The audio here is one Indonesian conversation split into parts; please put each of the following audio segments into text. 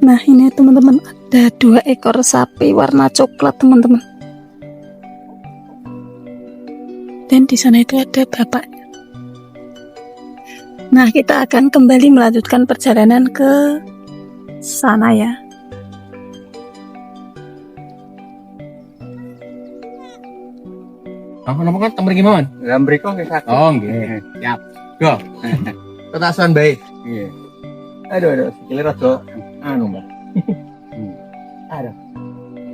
Nah ini teman-teman, ada 2 ekor sapi warna coklat teman-teman. Dan di sana itu ada bapaknya. Nah kita akan kembali melanjutkan perjalanan ke sana ya. Apa kan temen gimana? Gambar kok nggih satu. Oh nggih. Siap. Go. Ketasan bae. Iya. Aduh, sikile rada anu, Mbak. Aduh.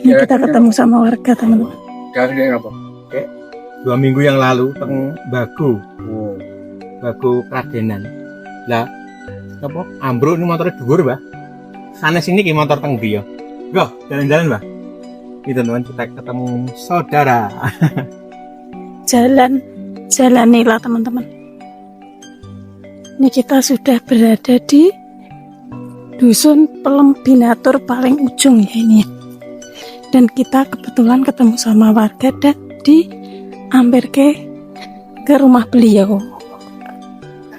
Ini kita ketemu sama warga teman-teman. Dari apa? 2 minggu yang lalu teng Bagu, Oh. Bagu Kradenan. Lah, apa? Ambruk ini motornya dhuwur, Mbak. Sanes ini ki motor teng ndi ya? Go, jalan-jalan, Mbak. Itu teman kita ketemu saudara. Jalanilah teman-teman. Ini kita sudah berada di dusun Pelembinatur paling ujung ya ini. Dan kita kebetulan ketemu sama warga dan hampir ke rumah beliau.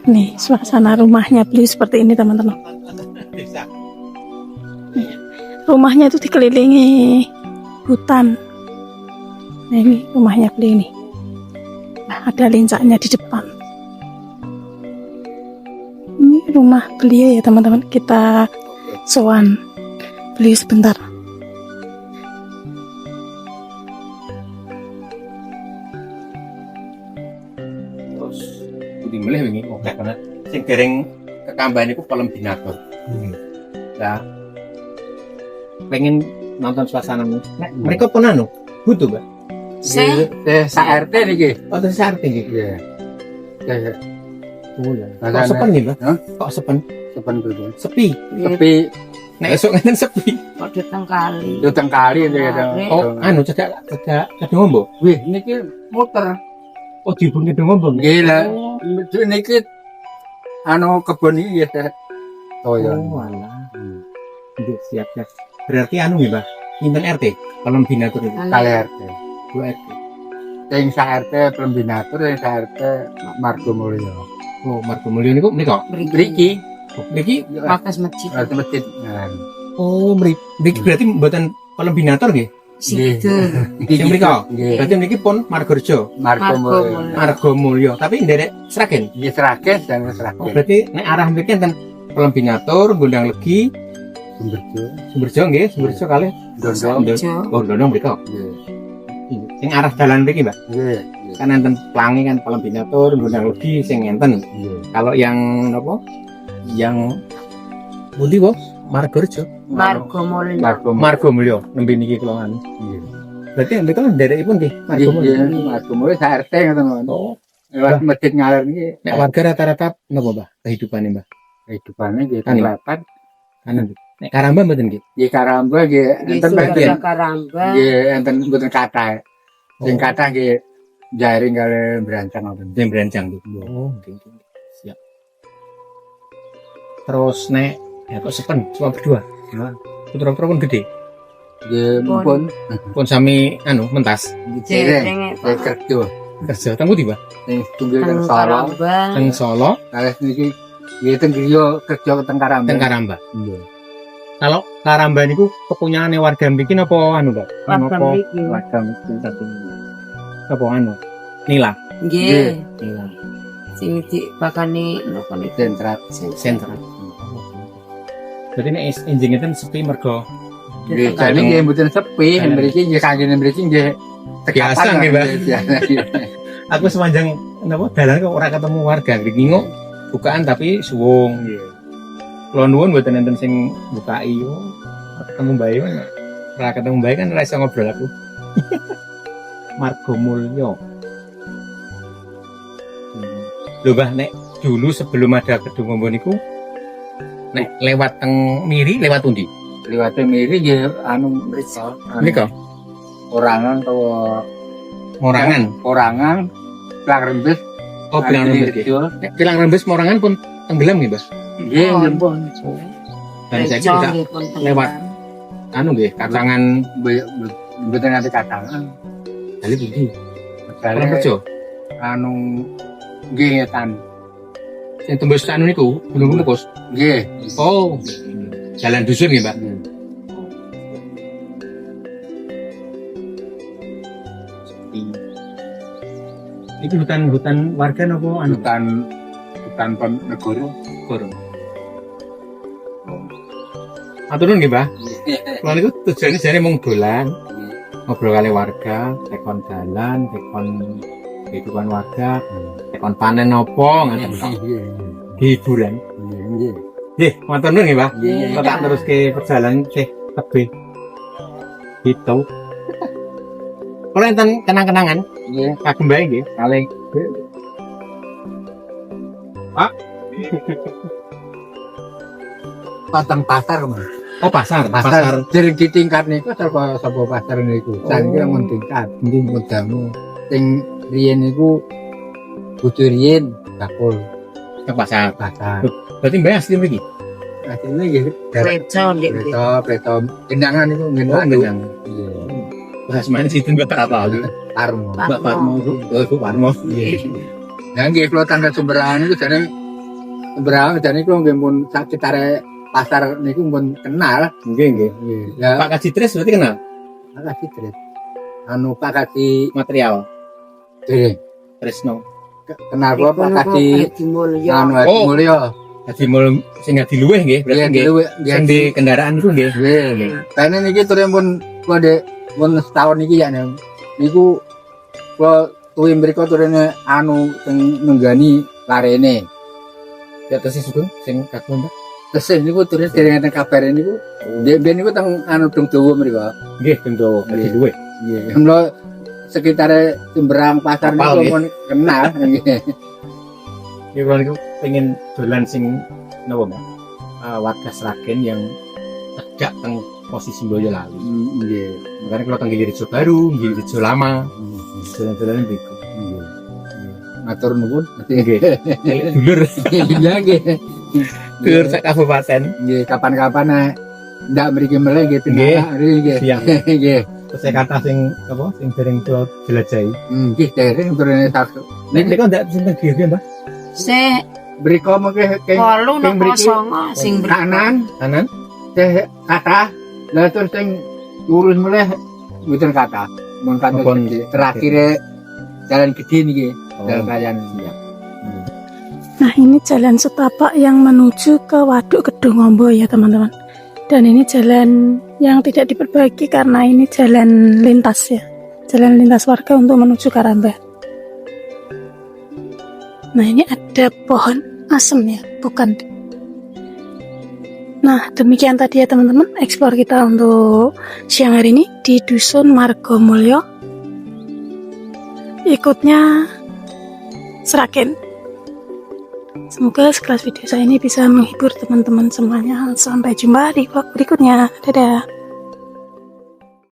Nih suasana rumahnya beliau seperti ini teman-teman. Rumahnya itu dikelilingi hutan. Nah ini rumahnya beliau nih. Nah, ada lincahnya di depan. Ini rumah beliau ya teman-teman. Kita sowan beliau sebentar. Terus budi milih wingi oke banget. Sing dereng kekambahan iku Pelembinatur. Lah pengen nonton suasananya. Nek mereka pun anu butuh, Mbak. Sa RT niki. Oh, terus arti gitu. Iya. Kayak Oh ya. Kok sepen nih, Mbak? Hah? Kok sepen? sepen dulu. Sepi. Tapi Nek esuk ngenten sepi. Kok datang kali. itu tengkali itu ya. Oh, anu cedak ngombo. Wih, niki muter. Oh, dibungi ngombo. Gila. Niki anu kebun iki ya. Oh ya. Oh, alah. Siap. Berarti anu ya, Mbak. Inten RT, Pelembinatur itu. Kali RT. 2 RT. Yang sa RT Pelembinatur, yang sa RT Margomulyo. Oh, Margomulyo niku menika. Mriki Niki Pakas masjid. Ratu Masjid. oh, mriki berarti mboten Pelembinatur nggih. Situ. Sing mrika. Nggih. Berarti niki pun Margorejo, Margomulyo. Margomulyo, tapi nderek Sragen. Iki Sragen dan Oh, Sragen. berarti nek arah mriki enten Pelembinatur, Gondang Legi, Sumberjo. Sumberjo nggih, Sumberjo kalih. Dondo. Oh, Dondo mrika. Nggih. Sing arah dalan mriki, Mbak. Nggih. Kan enten Pelangi kan Pelembinatur, Gondang Legi sing enten. Nggih. Kalau yang apa? Yang pundi, Bos? Margorejo. Margomulyo. Margomulyo nembe niki kula anu. Iya. Berarti mriko nderekipun nggih Margomulyo. Iya, Margomulyo sa RT ngoten. Oh, Lewat masjid ngalir niki nek warga rata-rata napa, Mbah? Kehidupane, Mbah? kehidupannya nggih Kan, kelihatan. Kanan. Nek Karamba mboten nggih. Nggih karamba nggih enten Sudah bagian. Karamba. Nggih enten mboten kathah. Sing Oh. kathah nggih jaring kali berancang ngoten. Sing berancang nggih. Oh, nggih. Siap. Terus nek ya kok sepen cuma berdua. Hah? Putra-putra pun gede. Nggih pun Pun sami anu mentas dicereng Cereng. kerja. kerja tanggu tiba Sing tunggu Teng teng Solo. Karamba. teng Solo, Kali niki nggih teng griya kerja teng Karamba. teng Karamba. Nggih. Kalau Karamba niku kepunyaane warga mriki napa anu, Mbak? Warga Napa mriki. Wadang mesti satu. apa anu? Nila. Nggih. Nila. Sing dibakani napa niku? Sentrat. Sentra. Jadi nek enjing itu sepi mergo Nggih, jadi nggih mboten sepi, mriki nggih kanggene mriki nggih Biasa nggih, Mbak. Biasa. aku sepanjang napa dalan kok ora ketemu warga ngingo bukaan tapi suwung. Nggih. Kula nuwun mboten enten sing bukai yo. Ketemu bae ora ketemu bae kan ora iso ngobrol aku. Margomulyo. Lho, Mbah, nek dulu sebelum ada Gedung Ngombo niku nek lewat teng Miri lewat pundi? Liwate miri nggih anu mriko. Mriko Orangan utawa Morangan. orangan Plang Rembes. Oh, Pilang Rembes nggih. Nek Pilang Rembes Morangan pun tenggelam nggih, Mbah. Nggih, nggih. Dan saya juga lewat anu nggih, kacangan Mboten nate katangan. kali pundi? Kali Kerjo. anu nggih ngetan. Sing tembus anu niku, Gunung Lekus. Nggih. Oh. jalan dusun ya, Mbak. Ini hutan warga nopo anu hutan negara. Aturun nggih, Mbah. Kalau niku tujuane jane mung dolan, ngobrol kali warga, tekon dalan, tekon kehidupan warga, tekon panen nopo ngoten tok. Hiburan. Nggih, matur nuwun nggih, Mbah. Kok tak teruske perjalanan teh tebih. Gitu. Kalau enten kenang-kenangan, kagem bae nggih, kalih. Pak. Patang pasar kemana? Oh, pasar. Jadi di tingkat niku sapa pasar niku. Saiki mun tingkat ndi mudamu sing riyen niku kudu riyen bakul Ke pasar. pasar. Berarti mbak asli mriki. Asline nggih Preco ndek. preto gendangan niku gendangan. gendang. Bahas mana sih itu tak tahu. Tarmo. Mbak Parmo itu, Bu Parmo. Nah nggih kula tangga Sumberaan niku jane Sumberaan jane kula nggih mun sakitare pasar niku mun kenal. Nggih, nggih. Nggih. Ya Pak Kacitres berarti kenal makasih Tret. Anu Pak Kati material Dereng. Tresno. Kenal kula Pak Kati Mulya. anu Hadi Oh. Mulya. Jadi mul sing ngadi luweh nggih, berarti Iya nggih. dulu Sing di kendaraan itu nggih. nggih. Kene niki turun pun kula mun setahun iki ya niku kula tuwi mriko turune anu sing nenggani larene. Di atas sing sing kaku Mbak. Terus niku turun dereng enten kabar niku. Dia niku teng anu dong dawa mriko. Nggih, tentu ngadi Nggih. luweh. Nggih. Mlo sekitar Jemberang pasar Kapal, niku nggih. mun kenal nggih. Ya kalau niku pengen dolan sing napa Mbak? Warga Sragen yang tegak teng posisi Boyolali. Nggih. Makanya kalau teng Gilirejo Baru, Gilirejo Lama, jalan-jalan begitu. Matur nuwun. Nggih. Dulur, Iya nggih. dulur sak kabupaten. Nggih, kapan-kapan ndak mriki meleh nggih Nggih. nggih. Siang. Nggih. Terus saya kata sing apa? Sing dereng kula jelajahi. Nggih, dereng turune satu. Nek kok ndak sing teng Giri, Mbak? Se Mriko mengke kalu sing nang mriki kosong sing kanan Kanan. teh kata lah terus sing lurus meleh muter kata mun kata Apa gede. Terakhir jalan gede niki Oh. jalan raya Siap. Nah, ini jalan setapak yang menuju ke Waduk Kedungombo ya teman-teman. Dan ini jalan yang tidak diperbaiki karena ini jalan lintas ya. Jalan lintas warga untuk menuju Karambahan. Nah, ini ada pohon asem ya, bukan. Nah, demikian tadi ya teman-teman eksplor kita untuk siang hari ini di Dusun Margomulyo. Ikutnya Sragen. Semoga sekelas video saya ini bisa menghibur teman-teman semuanya. Sampai jumpa di vlog berikutnya. Dadah.